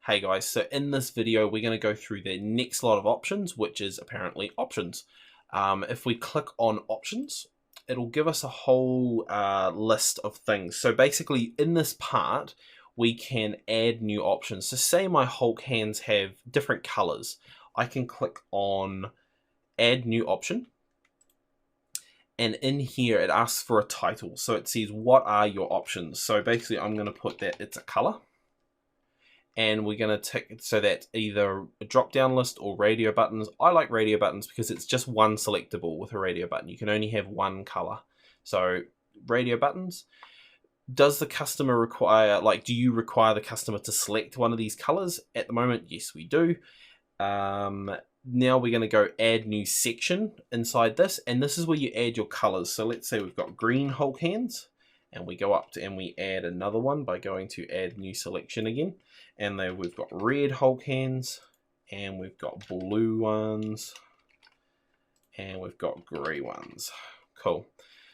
Hey guys, so in this video we're going to go through the next lot of options, which is apparently options. If we click on options, it'll give us a whole list of things. So basically in this part we can add new options. So say my Hulk hands have different colors. I can click on add new option, and in here it asks for a title. So it says what are your options. So basically I'm going to put that it's a color. And we're going to tick so that either a drop down list or radio buttons. I like radio buttons because it's just one selectable with a radio button. You can only have one color. So radio buttons. Does the customer require, do you require the customer to select one of these colors? At the moment, yes, we do. Now we're going to go add new section inside this. And this is where you add your colors. So let's say we've got green Hulk hands. And we go up to, and we add another one by going to add new selection again. And then we've got red Hulk hands, and we've got blue ones, and we've got grey ones. Cool.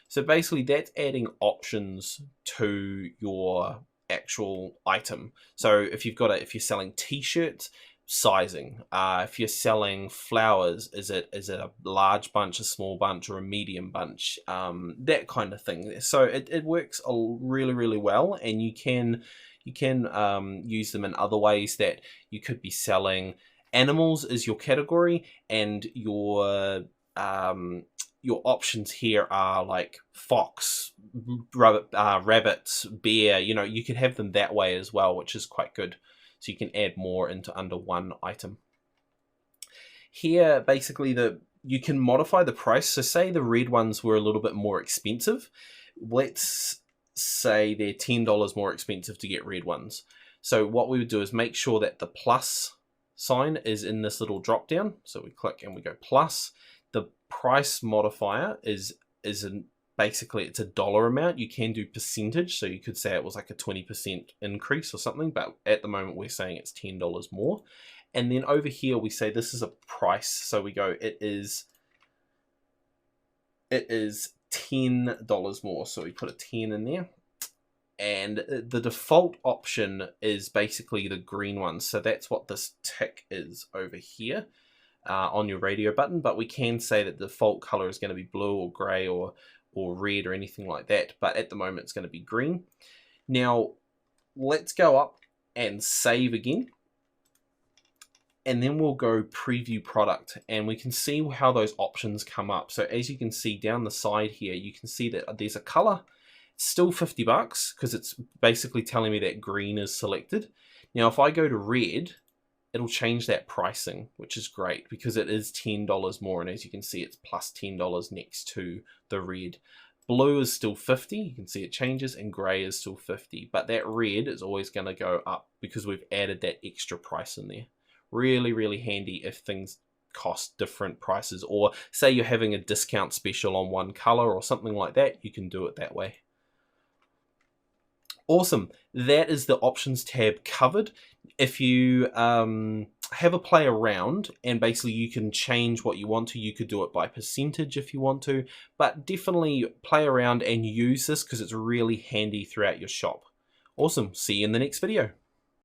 So basically that's adding options to your actual item. So if you've got if you're selling t-shirts, sizing. If you're selling flowers, is it a large bunch, a small bunch, or a medium bunch? That kind of thing. So it works really well, and you can use them in other ways. That you could be selling animals is your category, and your options here are like fox, rabbits, bear. You could have them that way as well, which is quite good. So you can add more into under one item. Here, basically, you can modify the price. So say the red ones were a little bit more expensive. Let's say they're $10 more expensive to get red ones. So what we would do is make sure that the plus sign is in this little drop down. So we click and we go plus. The price modifier basically it's a dollar amount. You can do percentage, so you could say it was like a 20% increase or something, but at the moment we're saying it's $10 more. And then over here we say this is a price, so we go it is $10 more, so we put a 10 in there. And the default option is basically the green one, so that's what this tick is over here on your radio button. But we can say that the default color is going to be blue or gray or red or anything like that, but at the moment it's going to be green. Now let's go up and save again, and then we'll go preview product, and we can see how those options come up. So as you can see down the side here, you can see that there's a color. It's still $50 because it's basically telling me that green is selected. Now if I go to red, it'll change that pricing, which is great because it is $10 more. And as you can see, it's plus $10 next to the red. Blue is still 50. You can see it changes, and gray is still 50. But that red is always going to go up because we've added that extra price in there. Really handy if things cost different prices, or say you're having a discount special on one color or something like that, you can do it that way. Awesome. That is the options tab covered. If you have a play around, and basically you can change what you want to, you could do it by percentage if you want to, but definitely play around and use this because it's really handy throughout your shop. Awesome. See you in the next video.